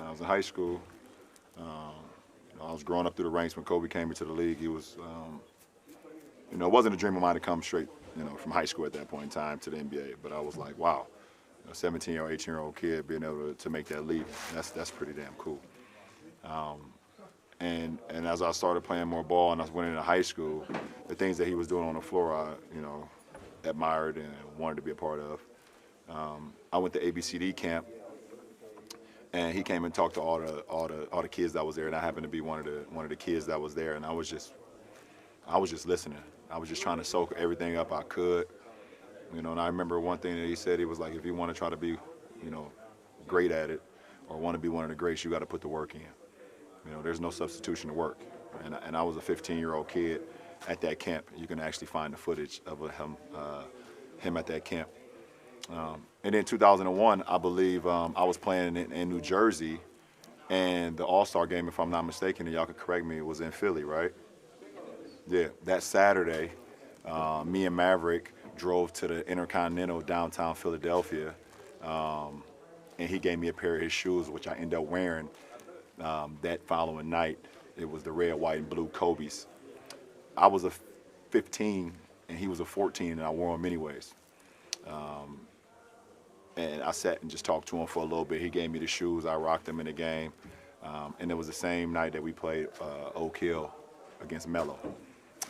I was in high school. I was growing up through the ranks when Kobe came into the league. He was, it wasn't a dream of mine to come straight, from high school at that point in time to the NBA. But I was like, wow, a 17-year-old, 18-year-old kid being able to make that leap, that's pretty damn cool. And as I started playing more ball and I went into high school, the things that he was doing on the floor, I, admired and wanted to be a part of. I went to ABCD camp, and he came and talked to all the kids that was there, and I happened to be one of the kids that was there, and I was just listening. I was just trying to soak everything up I could, And I remember one thing that he said. He was like, if you want to try to be, great at it, or want to be one of the greats, you got to put the work in. There's no substitution to work. And I was a 15-year-old kid at that camp. You can actually find the footage of him at that camp. And then 2001, I believe I was playing in New Jersey, and the All-Star game, if I'm not mistaken, and y'all can correct me, was in Philly, right? Yeah, that Saturday, me and Maverick drove to the Intercontinental downtown Philadelphia, and he gave me a pair of his shoes, which I ended up wearing that following night. It was the red, white, and blue Kobe's. I was a 15, and he was a 14, and I wore them anyways. And I sat and just talked to him for a little bit. He gave me the shoes. I rocked them in the game. And it was the same night that we played Oak Hill against Melo.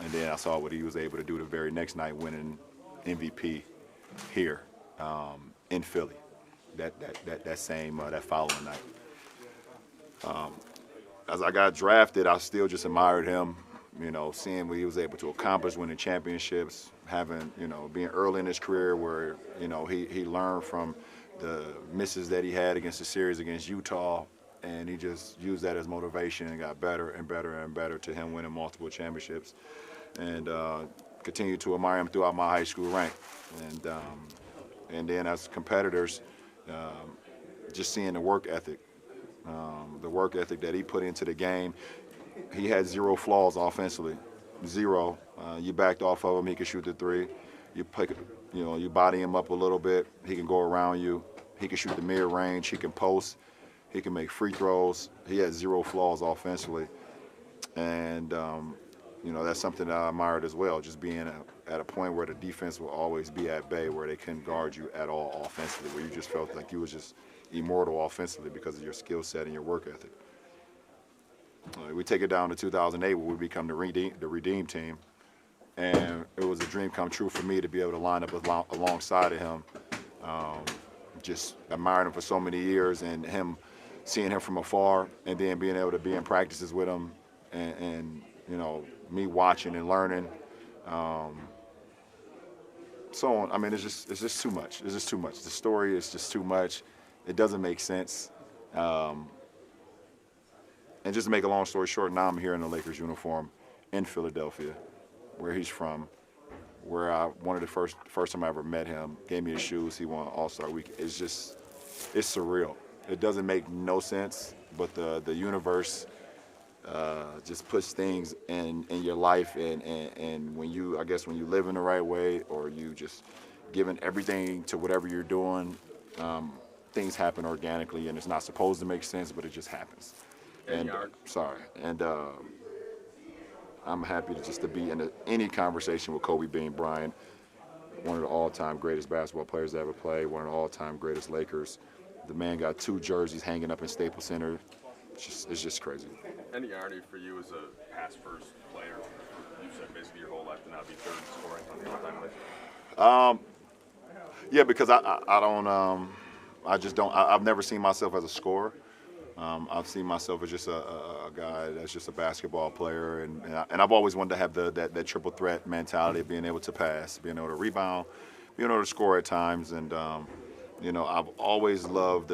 And then I saw what he was able to do the very next night, winning MVP here in Philly. That following night. As I got drafted, I still just admired him. Seeing what he was able to accomplish, winning championships, having, being early in his career where, he learned from the misses that he had against the series against Utah, and he just used that as motivation and got better and better and better to him winning multiple championships, and continued to admire him throughout my high school rank. And then as competitors, just seeing the work ethic that he put into the game. He had zero flaws offensively, zero. You backed off of him, he could shoot the three. You body him up a little bit, he can go around you. He can shoot the mid-range, he can post, he can make free throws. He had zero flaws offensively. And, that's something that I admired as well, just being at a point where the defense will always be at bay, where they couldn't guard you at all offensively, where you just felt like you was just immortal offensively because of your skill set and your work ethic. We take it down to 2008 where we become the Redeem team, and it was a dream come true for me to be able to line up alongside of him. Just admiring him for so many years, and seeing him from afar, and then being able to be in practices with him, and me watching and learning. So on. I mean, it's just too much. It's just too much. The story is just too much. It doesn't make sense. And just to make a long story short, now I'm here in the Lakers uniform in Philadelphia, where he's from, where one of the first time I ever met him, gave me his shoes, he won All-Star Week. It's surreal. It doesn't make no sense, but the universe just puts things in your life, and when you live in the right way, or you just giving everything to whatever you're doing, things happen organically, and it's not supposed to make sense, but it just happens. And I'm happy to be in any conversation with Kobe being Bryant, one of the all-time greatest basketball players to ever play, one of the all-time greatest Lakers. The man got 2 jerseys hanging up in Staples Center. It's just crazy. Any irony for you as a pass-first player? You've said basically your whole life to not be third in scoring on the all-time list. Yeah, because I've never seen myself as a scorer. I've seen myself as just a guy that's just a basketball player, and I've always wanted to have that triple threat mentality of being able to pass, being able to rebound, being able to score at times, and I've always loved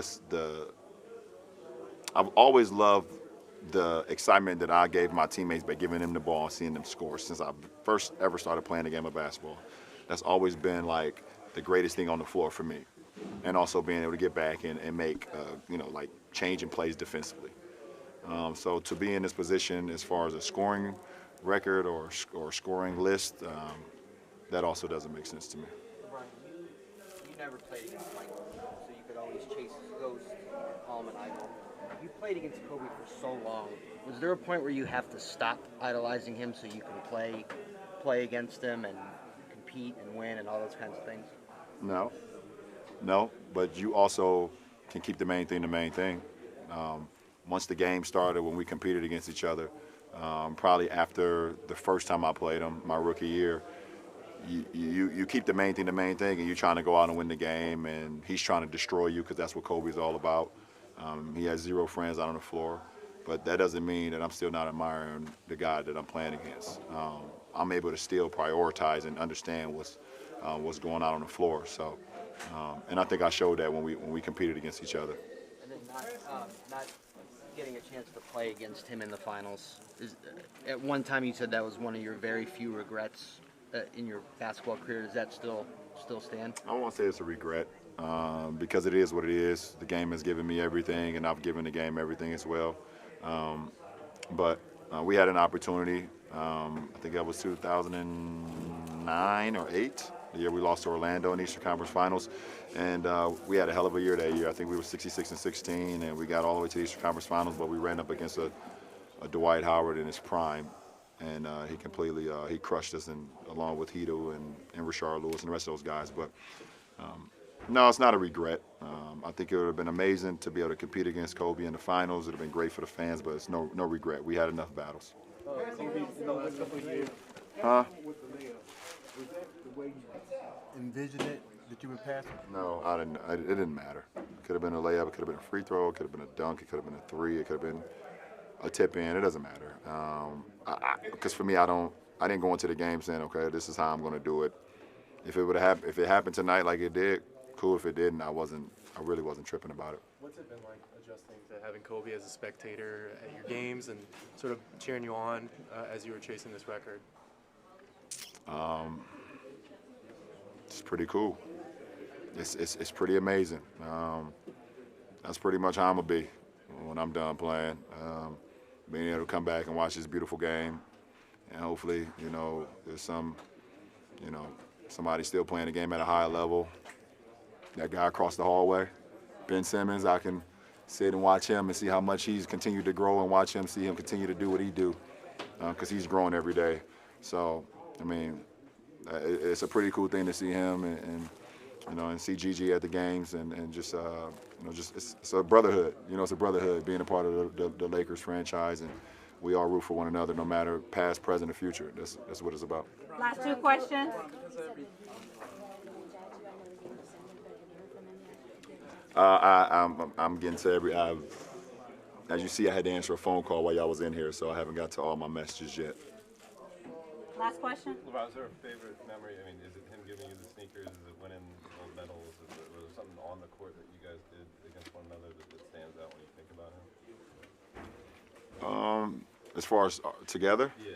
the excitement that I gave my teammates by giving them the ball and seeing them score since I first ever started playing the game of basketball. That's always been like the greatest thing on the floor for me, and also being able to get back and make changing plays defensively. So to be in this position as far as a scoring record or scoring list, that also doesn't make sense to me. LeBron, you never played against Michael, so you could always chase his ghost, call him an idol. You played against Kobe for so long. Was there a point where you have to stop idolizing him so you can play against him and compete and win and all those kinds of things? No, no, but you also can keep the main thing the main thing. Once the game started, when we competed against each other, probably after the first time I played him, my rookie year, you keep the main thing, and you're trying to go out and win the game, and he's trying to destroy you because that's what Kobe's all about. He has zero friends out on the floor, but that doesn't mean that I'm still not admiring the guy that I'm playing against. I'm able to still prioritize and understand what's going on the floor. So, and I think I showed that when we competed against each other. And then not getting a chance to play against him in the finals. At one time you said that was one of your very few regrets in your basketball career. Does that still stand? I don't want to say it's a regret because it is what it is. The game has given me everything, and I've given the game everything as well. But we had an opportunity. I think that was 2009 or 8, the year we lost to Orlando in the Eastern Conference Finals, and we had a hell of a year that year. I think we were 66-16, and we got all the way to the Eastern Conference Finals, but we ran up against a Dwight Howard in his prime, and he completely he crushed us, and along with Hedo and Rashard Lewis and the rest of those guys. But no, it's not a regret. I think it would have been amazing to be able to compete against Kobe in the finals. It would have been great for the fans, but it's no regret. We had enough battles. Kobe, in the last couple of years, Huh? with the layup, was that the way you envisioned it, that you would pass it? No, I didn't. It didn't matter. It could have been a layup. It could have been a free throw. It could have been a dunk. It could have been a three. It could have been a tip in. It doesn't matter. Because for me, I didn't go into the game saying, okay, this is how I'm going to do it. If it would have happened, if it happened tonight like it did, cool. If it didn't, I really wasn't tripping about it. What's it been like adjusting to having Kobe as a spectator at your games and sort of cheering you on as you were chasing this record? It's pretty cool. It's pretty amazing. That's pretty much how I'm gonna be when I'm done playing. Being able to come back and watch this beautiful game, and hopefully, there's somebody still playing the game at a high level. That guy across the hallway, Ben Simmons, I can sit and watch him and see how much he's continued to grow and watch him, see him continue to do what he do, because he's growing every day. So, I mean, it's a pretty cool thing to see him and see Gigi at the games and just it's a brotherhood. It's a brotherhood being a part of the Lakers franchise, and we all root for one another, no matter past, present, or future. That's what it's about. Last two questions. I'm getting to as you see, I had to answer a phone call while y'all was in here, so I haven't got to all my messages yet. Last question. LeBron, is there a favorite memory? I mean, is it him giving you the sneakers? Is it winning gold medals? Was there something on the court that you guys did against one another that stands out when you think about him? As far as together, Yeah,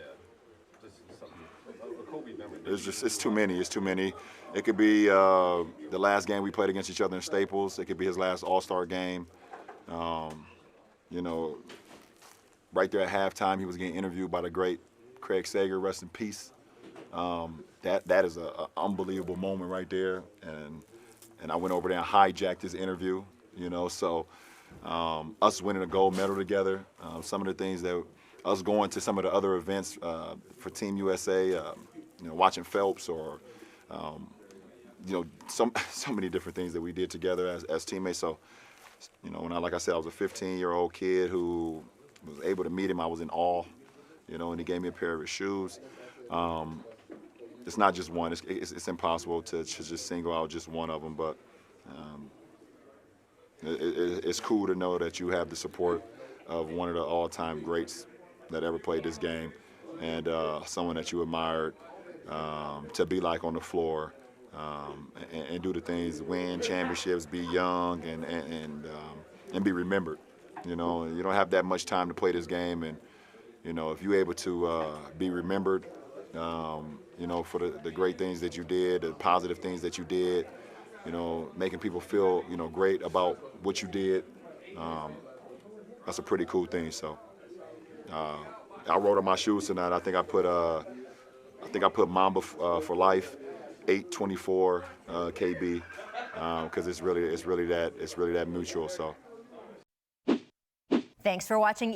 just something, a Kobe memory. it's too many. It's too many. It could be the last game we played against each other in Staples. It could be his last All-Star game. Right there at halftime, he was getting interviewed by the great Craig Sager, rest in peace. That is an unbelievable moment right there, and I went over there and hijacked his interview. So us winning a gold medal together, some of the things that us going to some of the other events for Team USA, watching Phelps or so many different things that we did together as teammates. So like I said, I was a 15-year-old kid who was able to meet him. I was in awe. And he gave me a pair of his shoes. It's not just one. It's impossible to just single out just one of them, but it's cool to know that you have the support of one of the all-time greats that ever played this game, and someone that you admired to be like on the floor and do the things, win championships, be young, and be remembered. You don't have that much time to play this game, and if you're able to be remembered, for the great things that you did, the positive things that you did, making people feel, great about what you did, that's a pretty cool thing. So I wrote on my shoes tonight. I think I put Mamba for life, 824 KB, because it's really that mutual. So. Thanks for watching.